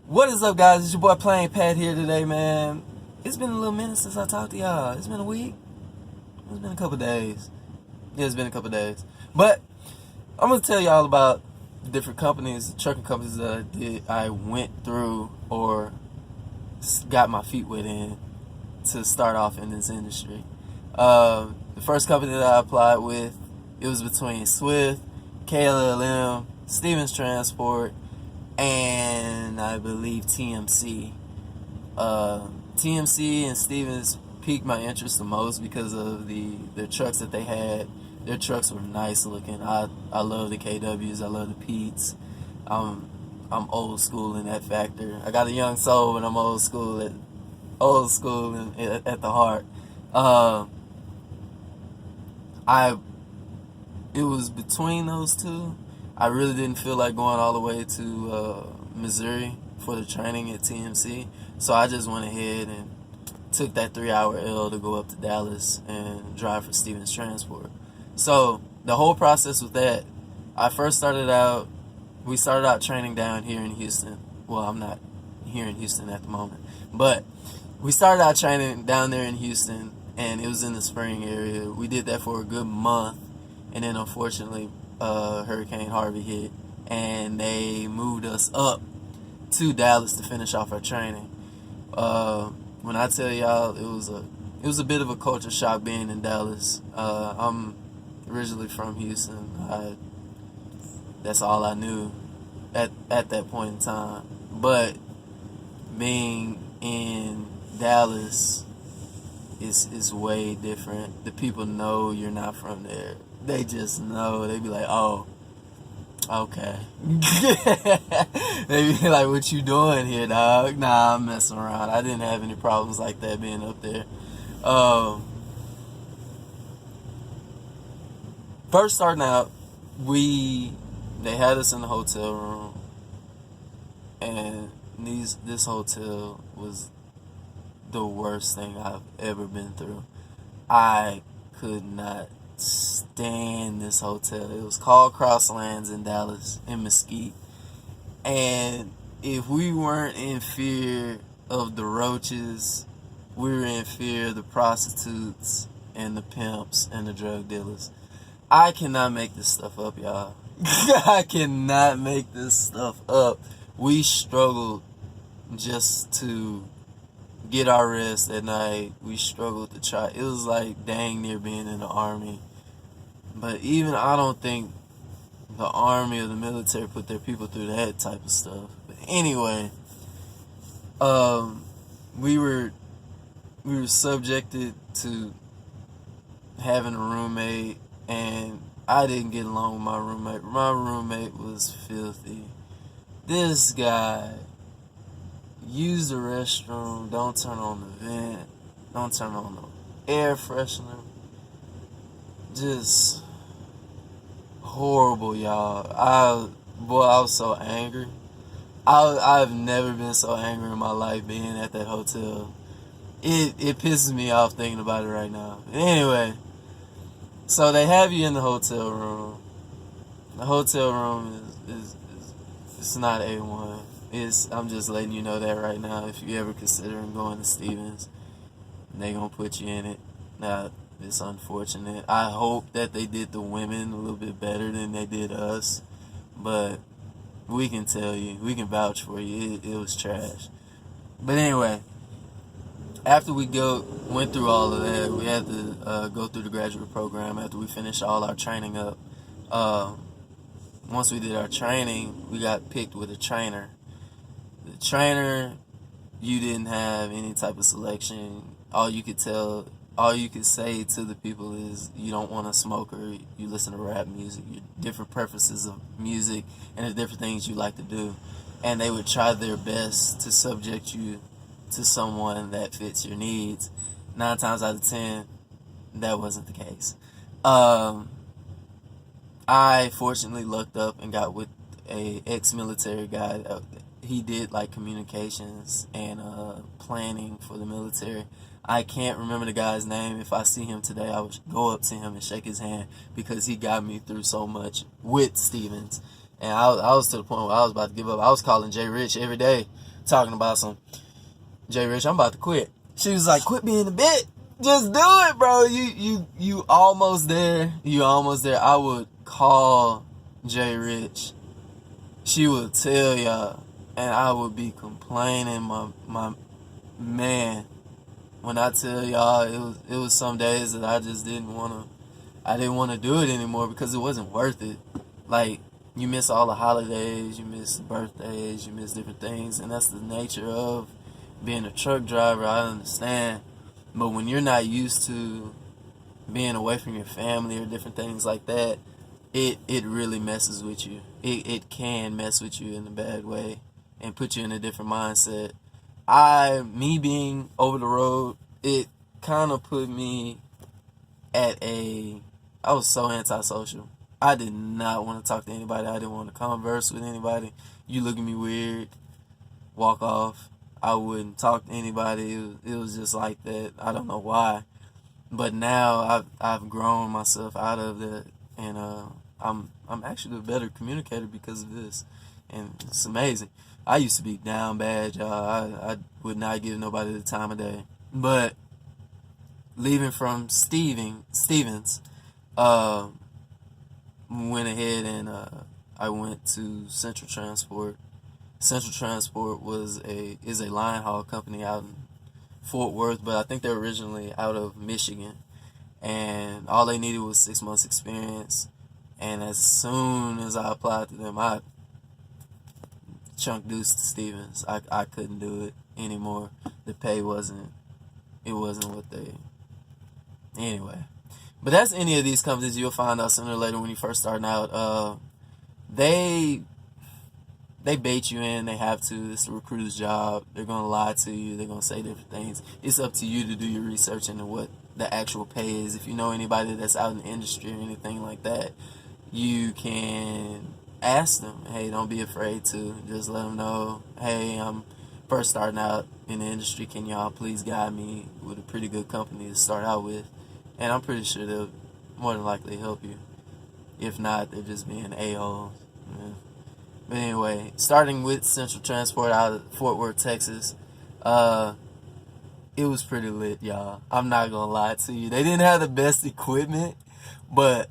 What is up, guys? It's your boy Plain Pat here today, man. It's been a little minute since I talked to y'all. It's been a week. It's been a couple days. Yeah, it's been a couple days. But I'm gonna tell y'all about the different companies, trucking companies that I went through or got my feet wet in to start off in this industry. The first company that I applied with, it was between Swift, KLLM, Stevens Transport, and I believe TMC. TMC and Stevens piqued my interest the most because of the trucks that they had. Their trucks were nice looking. I love the KWs. I love the Petes. I'm old school in that factor. I got a young soul, but I'm old school at the heart. It was between those two. I really didn't feel like going all the way to Missouri for the training at TMC, so I just went ahead and took that 3-hour L to go up to Dallas and drive for Stevens Transport. So the whole process with that, we started out training down here in Houston. Well, I'm not here in Houston at the moment, but we started out training down there in Houston, and it was in the spring area. We did that for a good month, and then unfortunately Hurricane Harvey hit, and they moved us up to Dallas to finish off our training. When I tell y'all, it was a bit of a culture shock being in Dallas. I'm originally from Houston. That's all I knew at that point in time. But being in Dallas is way different. The people know you're not from there. They just know. They be like, oh, okay. They be like, what you doing here, dog? Nah, I'm messing around. I didn't have any problems like that being up there. First starting out, they had us in the hotel room, and this hotel was the worst thing I've ever been through. I could not stand this hotel. It was called Crosslands in Dallas, in Mesquite. And if we weren't in fear of the roaches, we were in fear of the prostitutes and the pimps and the drug dealers. I cannot make this stuff up, y'all. I cannot make this stuff up. We struggled just to get our rest at night. We struggled to try. It was like dang near being in the army. But even I don't think the army or the military put their people through that type of stuff. But anyway, we were subjected to having a roommate, and I didn't get along with my roommate. My roommate was filthy. This guy used the restroom, don't turn on the vent, don't turn on the air freshener. Just horrible, y'all. I was so angry. I've never been so angry in my life being at that hotel. It pisses me off thinking about it right now. Anyway, so they have you in the hotel room. The hotel room is it's not A1. I'm just letting you know that right now. If you ever considering going to Stevens, they gonna put you in it. Now, it's unfortunate. I hope that they did the women a little bit better than they did us, but we can tell you, we can vouch for you, it was trash. But anyway, after we went through all of that, we had to go through the graduate program after we finished all our training up. Once we did our training, we got picked with a trainer. The trainer, you didn't have any type of selection. All you could say to the people is you don't want to smoke or you listen to rap music, your different preferences of music, and the different things you like to do. And they would try their best to subject you to someone that fits your needs. 9 times out of 10, that wasn't the case. I fortunately lucked up and got with a ex-military guy. He did like communications and planning for the military. I can't remember the guy's name. If I see him today, I would go up to him and shake his hand because he got me through so much with Stevens. And I was to the point where I was about to give up. I was calling Jay Rich every day talking about some, Jay Rich, I'm about to quit. She was like, quit being a bitch. Just do it, bro. You almost there. You almost there. I would call Jay Rich. She would tell y'all, and I would be complaining, my man. When I tell y'all, it was some days that I just didn't want to do it anymore because it wasn't worth it. Like, you miss all the holidays, you miss birthdays, you miss different things, and that's the nature of being a truck driver. I understand. But when you're not used to being away from your family or different things like that, it really messes with you. It can mess with you in a bad way and put you in a different mindset. Me being over the road, it kind of put me I was so antisocial. I did not want to talk to anybody. I didn't want to converse with anybody. You look at me weird, walk off. I wouldn't talk to anybody. It was just like that. I don't know why, but now I've grown myself out of that, and I'm actually a better communicator because of this, and it's amazing. I used to be down bad, y'all. I would not give nobody the time of day. But leaving from Stevens, went ahead and I went to Central Transport. Central Transport is a line haul company out in Fort Worth, but I think they're originally out of Michigan. And all they needed was 6 months experience. And as soon as I applied to them, I chunk deuce to Stevens. I couldn't do it anymore. The pay wasn't what they. Anyway, but that's any of these companies you'll find out sooner or later when you first starting out. They bait you in. They have to. It's a recruiter's job. They're gonna lie to you. They're gonna say different things. It's up to you to do your research into what the actual pay is. If you know anybody that's out in the industry or anything like that, you can ask them. Hey, don't be afraid to just let them know. Hey, I'm first starting out in the industry. Can y'all please guide me with a pretty good company to start out with? And I'm pretty sure they'll more than likely help you. If not, they're just being a-holes. Yeah. But anyway, starting with Central Transport out of Fort Worth, Texas, it was pretty lit, y'all. I'm not gonna lie to you. They didn't have the best equipment, but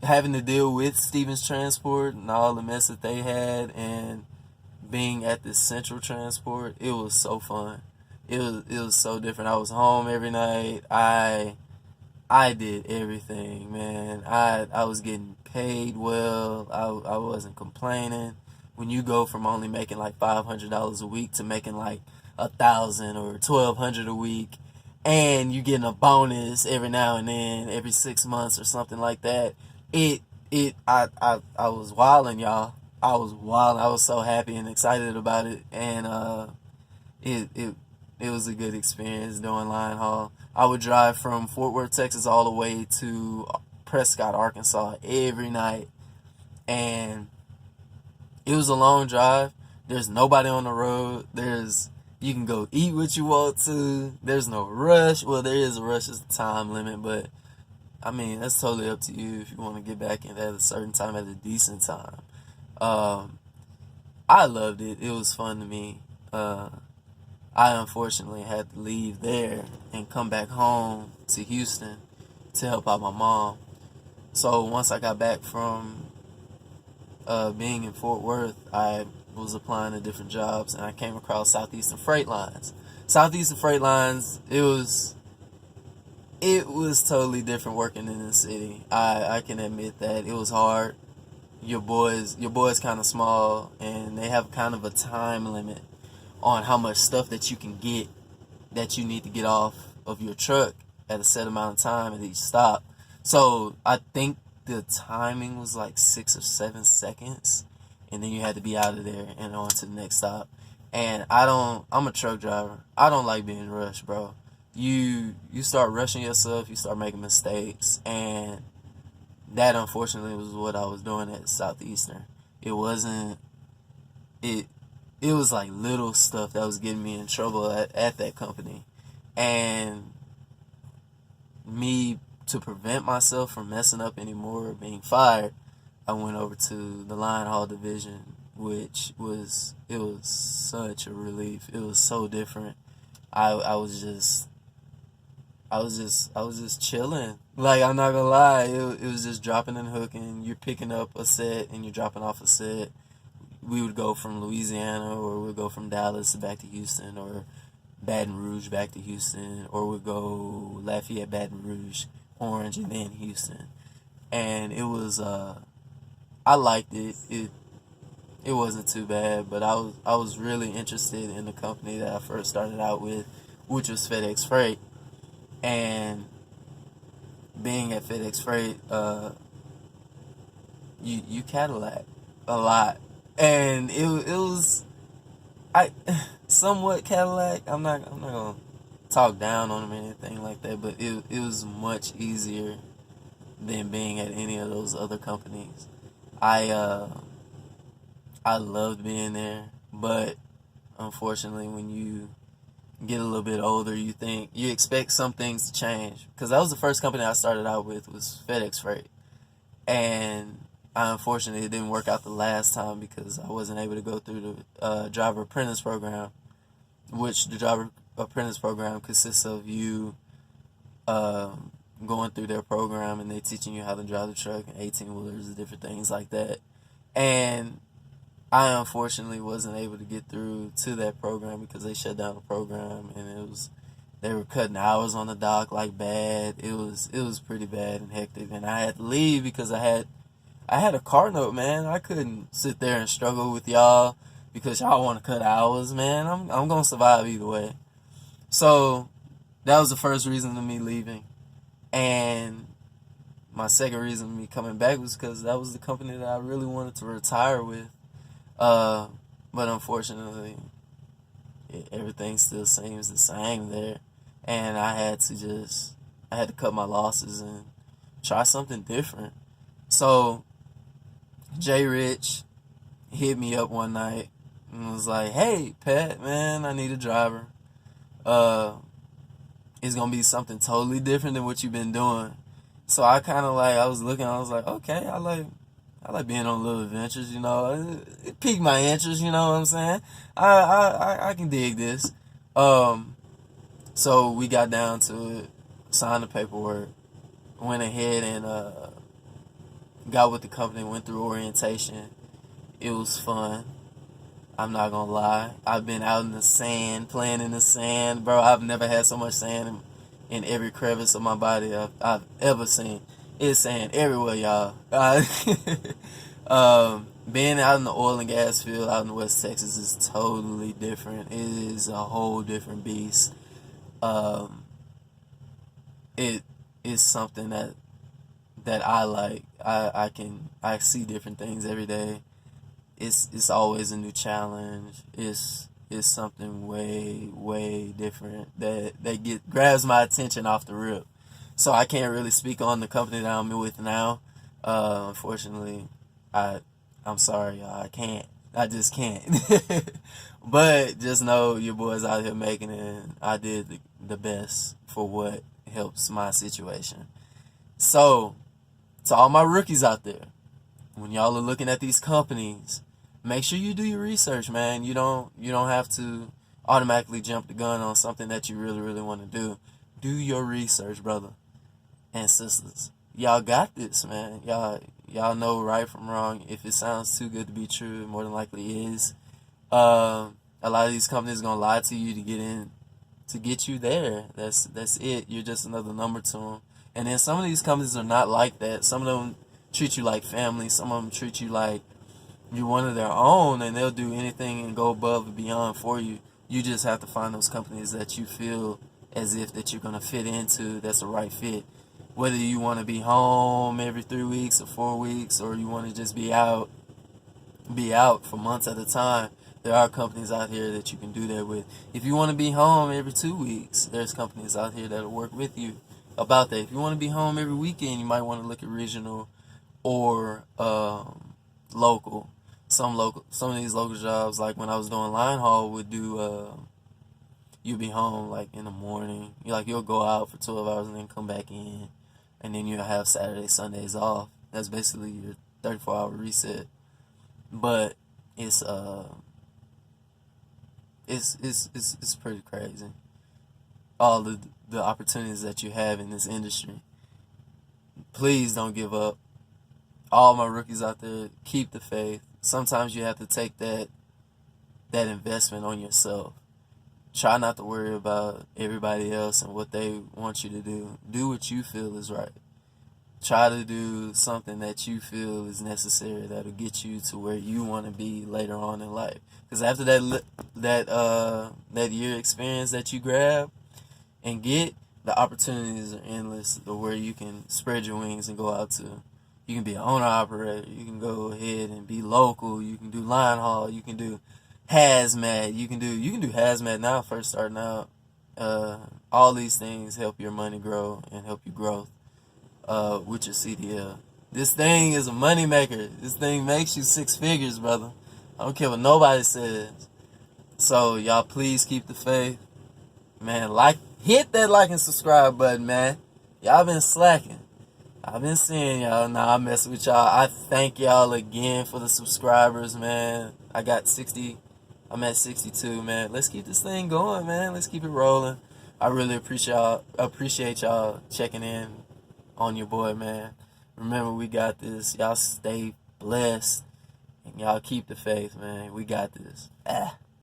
having to deal with Stevens Transport and all the mess that they had, and being at the Central Transport, it was so fun. It was so different. I was home every night. I did everything, man. I was getting paid well. I wasn't complaining. When you go from only making like $500 a week to making like $1,000 or $1,200 a week, and you getting a bonus every now and then, every 6 months or something like that, I was wilding, y'all. I was wild. I was so happy and excited about it, and it was a good experience doing line haul. I would drive from Fort Worth, Texas, all the way to Prescott, Arkansas, every night, and it was a long drive. There's nobody on the road. You can go eat what you want to. There's no rush. Well, there is a rush. It's a time limit, but I mean, that's totally up to you if you want to get back in at a certain time, at a decent time. I loved it. It was fun to me. I unfortunately had to leave there and come back home to Houston to help out my mom. So once I got back from being in Fort Worth, I was applying to different jobs, and I came across Southeastern Freight Lines. Southeastern Freight Lines, it was totally different working in the city. I can admit that. It was hard. Your boy's kind of small, and they have kind of a time limit on how much stuff that you can get, that you need to get off of your truck at a set amount of time at each stop. So I think the timing was like 6 or 7 seconds, and then you had to be out of there and on to the next stop. And I'm a truck driver. I don't like being rushed, bro. You start rushing yourself, you start making mistakes, and that unfortunately was what I was doing at Southeastern. It wasn't it was like little stuff that was getting me in trouble at that company. And me, to prevent myself from messing up anymore or being fired, I went over to the line haul division which it was such a relief. It was so different. I was just chilling. Like, I'm not gonna lie, it was just dropping and hooking. You're picking up a set and you're dropping off a set. We would go from Louisiana, or we'd go from Dallas back to Houston, or Baton Rouge back to Houston, or we'd go Lafayette, Baton Rouge, Orange, and then Houston. And it was I liked it. It wasn't too bad, but I was really interested in the company that I first started out with, which was FedEx Freight. And being at FedEx Freight, you Cadillac a lot, and it was I somewhat Cadillac. I'm not gonna talk down on them or anything like that, but it was much easier than being at any of those other companies. I I loved being there, but unfortunately, when you get a little bit older, you expect some things to change. Because that was the first company I started out with, was FedEx Freight, and unfortunately it didn't work out the last time because I wasn't able to go through the driver apprentice program, which the driver apprentice program consists of you going through their program, and they teaching you how to drive the truck and 18 wheelers and different things like that. And I unfortunately wasn't able to get through to that program because they shut down the program, and they were cutting hours on the dock like bad. It was pretty bad and hectic, and I had to leave because I had a car note, man. I couldn't sit there and struggle with y'all because y'all want to cut hours, man. I'm gonna survive either way. So that was the first reason to me leaving, and my second reason for me coming back was because that was the company that I really wanted to retire with. Uh, but unfortunately, everything still seems the same there, and I had to cut my losses and try something different. So Jay Rich hit me up one night and was like, "Hey, Pat, man, I need a driver. Uh, it's gonna be something totally different than what you've been doing." So I kind of like, I was looking, I was like, okay, I like being on little adventures, you know. It piqued my interest, you know what I'm saying? I can dig this. Um, so we got down to it, signed the paperwork, went ahead and got with the company, went through orientation. It was fun. I'm not gonna lie. I've been out in the sand, playing in the sand, bro. I've never had so much sand in every crevice of my body I've ever seen. It's sand everywhere, y'all. Being out in the oil and gas field out in West Texas is totally different. It is a whole different beast. Um, it is something that I like. I see different things every day. It's always a new challenge. It's something way different that grabs my attention off the rip. So I can't really speak on the company that I'm with now. Unfortunately, I'm sorry, y'all. I can't. I just can't. But just know your boy's out here making it, and I did the best for what helps my situation. So, to all my rookies out there, when y'all are looking at these companies, make sure you do your research, man. You don't have to automatically jump the gun on something that you really want to do. Do your research, brother and sisters. Y'all got this, man. Y'all know right from wrong. If it sounds too good to be true, it more than likely is. A lot of these companies gonna lie to you to get in, to get you there. That's it. You're just another number to them. And then some of these companies are not like that. Some of them treat you like family. Some of them treat you like you're one of their own, and they'll do anything and go above and beyond for you. You just have to find those companies that you feel as if that you're gonna fit into. That's the right fit. Whether you want to be home every 3 weeks or 4 weeks, or you want to just be out for months at a time, there are companies out here that you can do that with. If you want to be home every 2 weeks, there's companies out here that'll work with you about that. If you want to be home every weekend, you might want to look at regional or local. Some of these local jobs, like when I was doing line haul, would do you'll be home like in the morning. You'll go out for 12 hours and then come back in, and then you'll have Saturday, Sundays off. That's basically your 34-hour reset. But it's it's pretty crazy. All the opportunities that you have in this industry. Please don't give up. All my rookies out there, keep the faith. Sometimes you have to take that investment on yourself. Try not to worry about everybody else and what they want you to do. Do what you feel is right. Try to do something that you feel is necessary that'll get you to where you want to be later on in life. Because after that year experience that you grab and get, the opportunities are endless to where you can spread your wings and go out to. You can be an owner operator. You can go ahead and be local. You can do line haul. You can do hazmat. You can do hazmat now. First starting out. All these things help your money grow and help you grow with your CDL. This thing is a money maker. This thing makes you 6 figures, brother. I don't care what nobody says. So y'all, please keep the faith, man. Hit that like and subscribe button, man. Y'all been slacking. I've been seeing y'all. Nah, I mess with y'all. I thank y'all again for the subscribers, man. I'm at 62, man. Let's keep this thing going, man. Let's keep it rolling. I really appreciate y'all checking in on your boy, man. Remember, we got this. Y'all stay blessed. And y'all keep the faith, man. We got this.